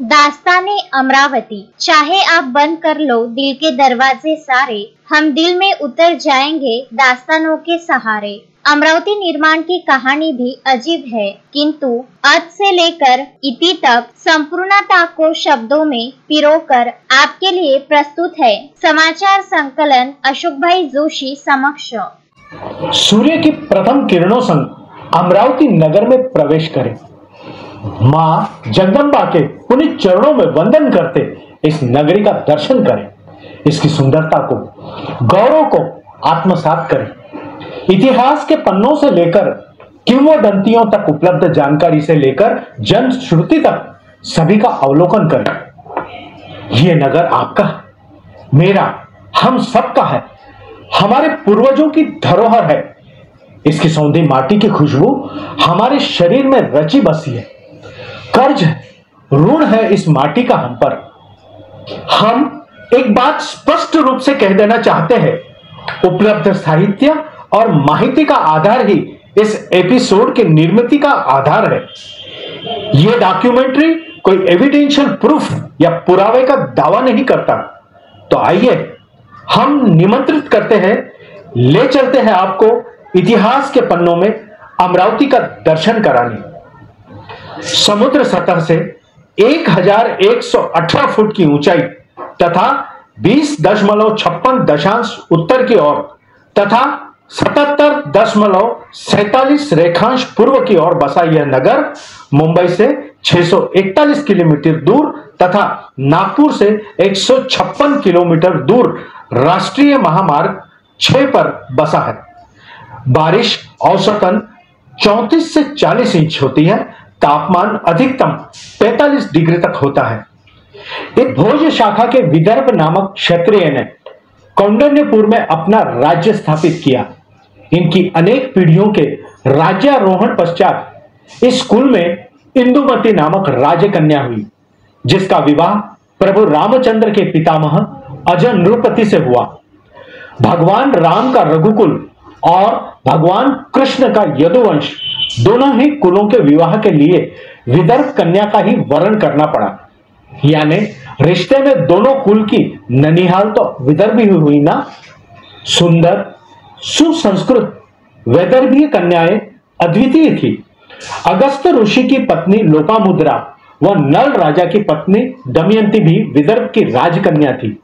दास्ताने अमरावती। चाहे आप बंद कर लो दिल के दरवाजे सारे, हम दिल में उतर जाएंगे दास्तानों के सहारे। अमरावती निर्माण की कहानी भी अजीब है, किंतु अत से लेकर इति तक संपूर्णता को शब्दों में पिरोकर आपके लिए प्रस्तुत है समाचार संकलन अशोक भाई जोशी समक्ष। सूर्य की प्रथम किरणों संग अमरावती नगर में प्रवेश करें। मां जगदंबा के पुनीत चरणों में वंदन करते इस नगरी का दर्शन करें। इसकी सुंदरता को, गौरव को आत्मसात करें। इतिहास के पन्नों से लेकर किंवदंतियों तक उपलब्ध जानकारी से लेकर जन श्रुति तक सभी का अवलोकन करें। यह नगर आपका है, मेरा, हम सबका है, हमारे पूर्वजों की धरोहर है। इसकी सौंधी माटी की खुशबू हमारे शरीर में रची बसी है। कर्ज है, ऋण है इस माटी का हम पर। हम एक बात स्पष्ट रूप से कह देना चाहते हैं, उपलब्ध साहित्य और माहिती का आधार ही इस एपिसोड की निर्मित का आधार है। यह डॉक्यूमेंट्री कोई एविडेंशियल प्रूफ या पुरावे का दावा नहीं करता। तो आइए हम निमंत्रित करते हैं, ले चलते हैं आपको इतिहास के पन्नों में अमरावती का दर्शन कराने। समुद्र सतह से 1118 फुट की ऊंचाई तथा 20.56 उत्तर की ओर तथा 77.47 रेखांश पूर्व की ओर बसा यह नगर मुंबई से 641 किलोमीटर दूर तथा नागपुर से 156 किलोमीटर दूर राष्ट्रीय महामार्ग 6 पर बसा है। बारिश औसतन 34 से 40 इंच होती है। तापमान अधिकतम 45 डिग्री तक होता है। एक भोज शाखा के विदर्भ नामक क्षत्रिय ने कौंडिन्यपुर में अपना राज्य स्थापित किया। इनकी अनेक पीढ़ियों के राज्यारोहण पश्चात इस कुल में इंदुमती नामक राजकन्या हुई, जिसका विवाह प्रभु रामचंद्र के पितामह अजय नृपति से हुआ। भगवान राम का रघुकुल और भगवान कृष्ण का यदुवंश दोनों ही कुलों के विवाह के लिए विदर्भ कन्या का ही वरण करना पड़ा। यानी रिश्ते में दोनों कुल की ननिहाल तो विदर्भी हुई ना। सुंदर सुसंस्कृत वैदर्भीय कन्याएं अद्वितीय थी। अगस्त ऋषि की पत्नी लोपामुद्रा व नल राजा की पत्नी दमयंती भी विदर्भ की राजकन्या थी।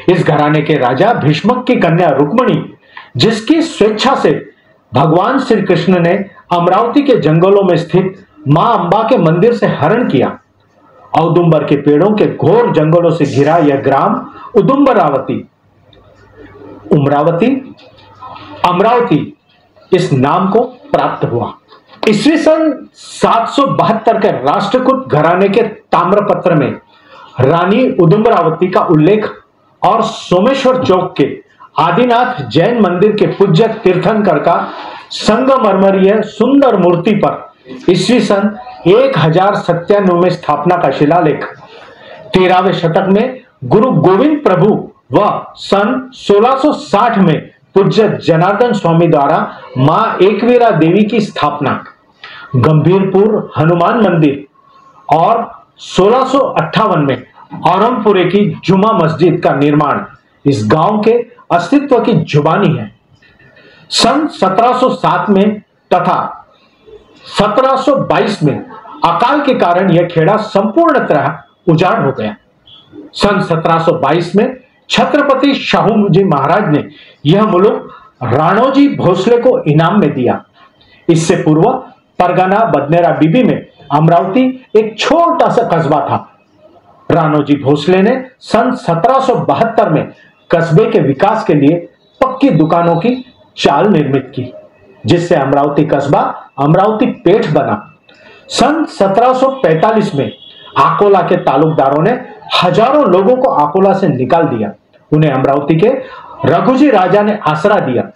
इस घराने के राजा भीष्मक की कन्या रुक्मणी, जिसकी स्वेच्छा से भगवान श्री कृष्ण ने अमरावती के जंगलों में स्थित मां अंबा के मंदिर से हरण किया। औदुंबर के पेड़ों के घोर जंगलों से घिरा यह ग्राम उदुंबरावती, उमरावती, अमरावती इस नाम को प्राप्त हुआ। ईस्वी सन 772 के राष्ट्रकूट घराने के ताम्रपत्र में रानी उदुंबरावती का उल्लेख और सोमेश्वर चौक के आदिनाथ जैन मंदिर के पूज्य तीर्थंकर का संगमरमरीय सुंदर मूर्ति पर ईस्वी सन 1097 में स्थापना का शिलालेख, 13वें शतक में गुरु गोविंद प्रभु व सन 1660 में पूज्य जनार्दन स्वामी द्वारा मां एकवीरा देवी की स्थापना, गंभीरपुर हनुमान मंदिर और 1658 में औरंगपुरे की जुमा मस्जिद का निर्माण इस गांव के अस्तित्व की जुबानी है। सन 1707 में तथा 1722 में अकाल के कारण यह खेड़ा संपूर्णतः उजाड़ हो गया। सन 1722 में छत्रपति शाहू महाराज ने यह मुल्क राणोजी भोसले को इनाम में दिया। इससे पूर्व परगना बदनेरा बीबी में अमरावती एक छोटा सा कस्बा था। राणोजी भोसले ने सन 1772 में कस्बे के विकास के लिए पक्की दुकानों की चाल निर्मित की, जिससे अमरावती कस्बा अमरावती पेठ बना। सन 1745 में आकोला के तालुकदारों ने हजारों लोगों को आकोला से निकाल दिया। उन्हें अमरावती के रघुजी राजा ने आसरा दिया।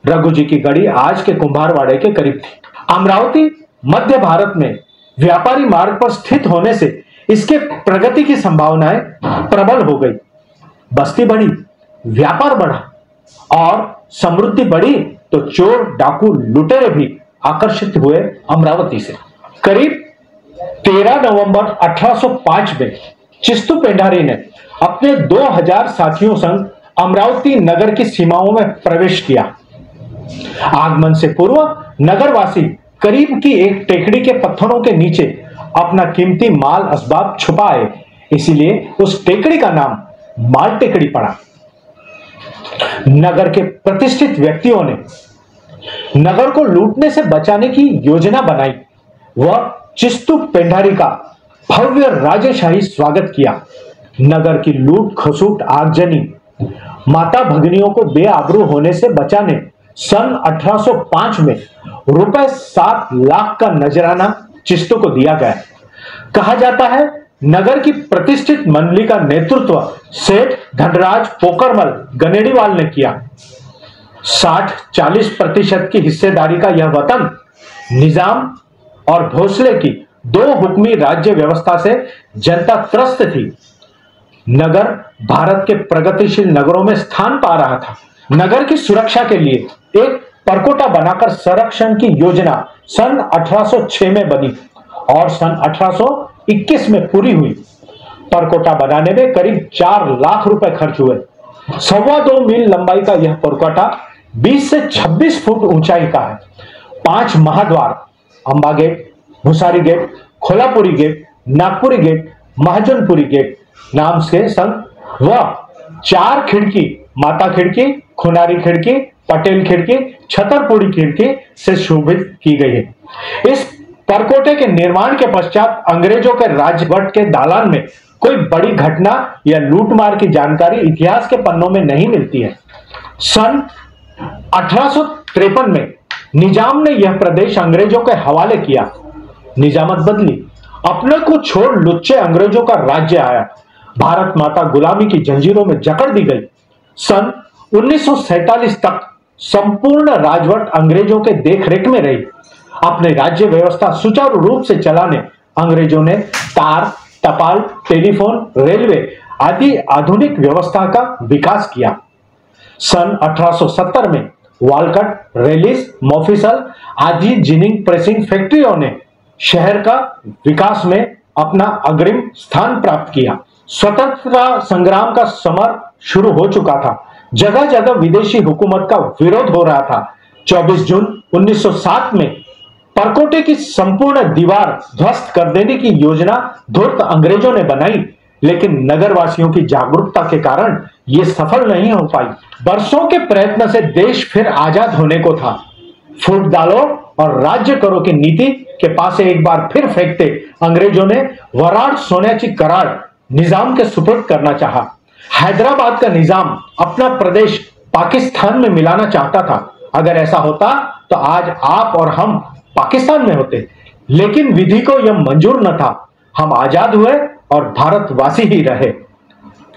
रघुजी की गढ़ी आज के कुंभारवाड़े के करीब थी। अमरावती मध्य भारत में व्यापारी मार्ग पर स्थित होने से इसके प्रगति की संभावनाएं प्रबल हो गई। बस्ती बढ़ी, व्यापार बढ़ा और समृद्धि बढ़ी तो चोर डाकू लुटेरे भी आकर्षित हुए अमरावती से। करीब 13 नवंबर 1805 में चिस्तू पेंढारी ने अपने 2000 साथियों संग अमरावती नगर की सीमाओं में प्रवेश किया। आगमन से पूर्व नगरवासी करीब की एक टेकड़ी के पत्थरों के नीचे अपना कीमती माल असबाब छुपाए, इसीलिए उस टेकड़ी का नाम माल टेकड़ी पड़ा। नगर के प्रतिष्ठित व्यक्तियों ने नगर को लूटने से बचाने की योजना बनाई। वह चिस्तू पेंढारी का भव्य राजेशाही स्वागत किया। नगर की लूट खसूट आगजनी माता भगिनियों को बेआबरू होने से बचाने सन 1805 में रुपए 7 लाख का नजराना चिस्तू को दिया गया। कहा जाता है नगर की प्रतिष्ठित मंडली का नेतृत्व सेठ धनराज पोकरमल गनेड़ीवाल ने किया। 60-40% की हिस्सेदारी का यह वतन निजाम और भोसले की 2 हुक्मी राज्य व्यवस्था से जनता त्रस्त थी। नगर भारत के प्रगतिशील नगरों में स्थान पा रहा था। नगर की सुरक्षा के लिए एक परकोटा बनाकर संरक्षण की योजना सन 1806 में बनी और सन 1821 में पूरी हुई। परकोटा बनाने में करीब 4 लाख रुपए खर्च हुए। 2.25 मील लंबाई का यह परकोटा 20 से 26 फुट ऊंचाई का है। 5 महाद्वार Amba gate, Bhusari gate, Kholapuri gate, Nagpuri gate, Mahajanpuri gate नाम से संग वह 4 खिड़की माता खिड़की, खुनारी खिड़की, पटेल खिड़की, छतरपुरी खिड़की से शोभित की गई है। इस परकोटे के निर्माण के पश्चात अंग्रेजों के राजवट के दालान में कोई बड़ी घटना या लूटमार की जानकारी इतिहास के पन्नों में नहीं मिलती है। सन 1853 में निजाम ने यह प्रदेश अंग्रेजों के हवाले किया। निजामत बदली, अपने को छोड़ लुच्चे अंग्रेजों का राज्य आया। भारत माता गुलामी की जंजीरों में जकड़ दी गई। सन 1947 तक संपूर्ण राजवट अंग्रेजों के देखरेख में रही। अपने राज्य व्यवस्था सुचारू रूप से चलाने अंग्रेजों ने तार, टपाल, टेलीफोन, रेलवे आदि आधुनिक व्यवस्था का विकास किया। सन 1870 में वालकट, रेलिस, मोफिसल आदि जिनिंग प्रेसिंग फैक्ट्रियों ने शहर का विकास में अपना अग्रिम स्थान प्राप्त किया। स्वतंत्रता संग्राम का समर शुरू हो चुका था। जगह जगह विदेशी हुकूमत का विरोध हो रहा था। 24 जून 1907 में परकोटे की संपूर्ण दीवार ध्वस्त कर देने की योजना धूर्त अंग्रेजों ने बनाई, लेकिन नगरवासियों की जागरूकता के कारण यह सफल नहीं हो पाई। वर्षों के प्रयत्न से देश फिर आजाद होने को था। फूट डालो और राज्य करो की नीति के पासे एक बार फिर फेंकते अंग्रेजों ने वराड सोन्याची करार निजाम के सुपुर्द करना चाहा। हैदराबाद का निजाम अपना प्रदेश पाकिस्तान में मिलाना चाहता था। अगर ऐसा होता तो आज आप और हम पाकिस्तान में होते, लेकिन विधि को यह मंजूर न था। हम आजाद हुए और भारतवासी ही रहे।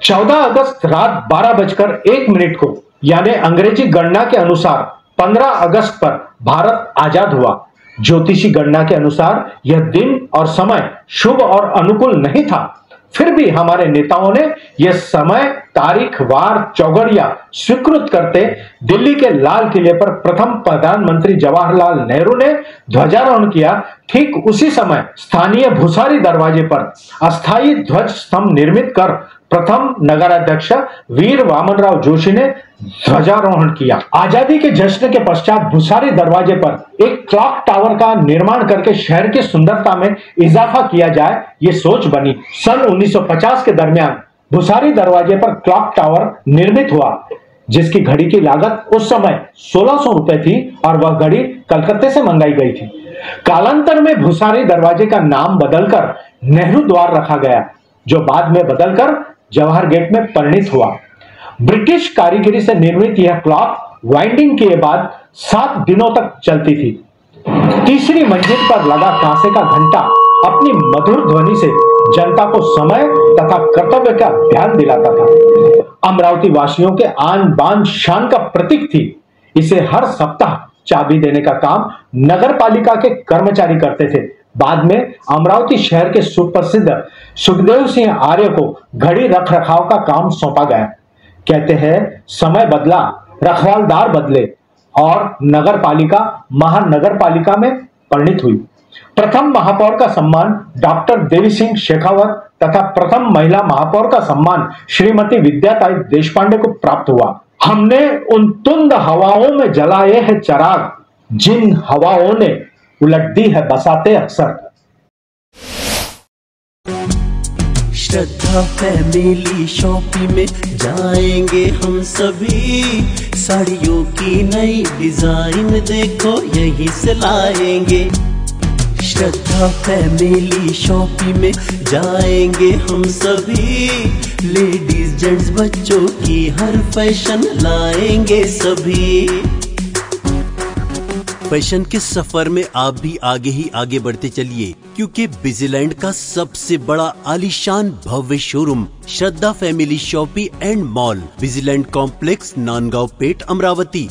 14 अगस्त रात 12:01 को यानी अंग्रेजी गणना के अनुसार 15 अगस्त पर भारत आजाद हुआ। ज्योतिषी गणना के अनुसार यह दिन और समय शुभ और अनुकूल नहीं था। फिर भी हमारे नेताओं ने यह समय, तारीख, वार, चौगड़िया स्वीकृत करते दिल्ली के लाल किले पर प्रथम प्रधानमंत्री जवाहरलाल नेहरू ने ध्वजारोहण किया। ठीक उसी समय स्थानीय भुसारी दरवाजे पर अस्थायी ध्वज स्तंभ निर्मित कर प्रथम नगराध्यक्ष वीर वामनराव जोशी ने ध्वजारोहण किया। आजादी के जश्न के पश्चात भुसारी दरवाजे पर एक क्लॉक टावर का निर्माण करके शहर की सुंदरता में इजाफा किया जाए, ये सोच बनी। सन 1950 के दरमियान भुसारी दरवाजे पर क्लॉक टावर निर्मित हुआ, जिसकी घड़ी की लागत उस समय 1600 रुपए थी और वह घड़ी कलकत्ते से मंगाई गई थी। कालांतर में भुसारी दरवाजे का नाम बदलकर नेहरू द्वार रखा गया, जो बाद में बदलकर जवाहर गेट में परिणित हुआ। ब्रिटिश कारीगरी से निर्मित यह क्लॉक वाइंडिंग के बाद 7 दिनों तक चलती थी। तीसरी मंजिल पर लगा कांसे का घंटा अपनी मधुर ध्वनि से जनता को समय तथा कर्तव्य का ध्यान दिलाता था। अमरावती वासियों के आन बान शान का प्रतीक थी। इसे हर सप्ताह चाबी देने का काम नगर पालिका के कर्मचारी करते थे। बाद में अमरावती शहर के सुप्रसिद्ध सुखदेव सिंह आर्य को घड़ी रख रखाव का काम सौंपा गया। कहते हैं समय बदला, रखवालदार बदले और नगर पालिका महानगर पालिका में परिणित हुई। प्रथम महापौर का सम्मान डॉक्टर देवी सिंह शेखावत तथा प्रथम महिला महापौर का सम्मान श्रीमती विद्याताई देशपांडे को प्राप्त हुआ। हमने उन तुंद हवाओं में जलाए हैं चिराग, जिन हवाओं ने उलट दी है बसाते अक्सर। श्रद्धा फैमिली शॉपिंग में जाएंगे हम सभी, साड़ियों की नई डिजाइन देखो यहीं से लाएंगे। श्रद्धा फैमिली शॉपिंग में जाएंगे हम सभी, लेडीज जेंट्स बच्चों की हर फैशन लाएंगे सभी। फैशन के सफर में आप भी आगे ही आगे बढ़ते चलिए, क्योंकि बिजीलैंड का सबसे बड़ा आलीशान भव्य showroom Shraddha family shopping and mall, busyland complex, Nandgaon Peth, Amravati.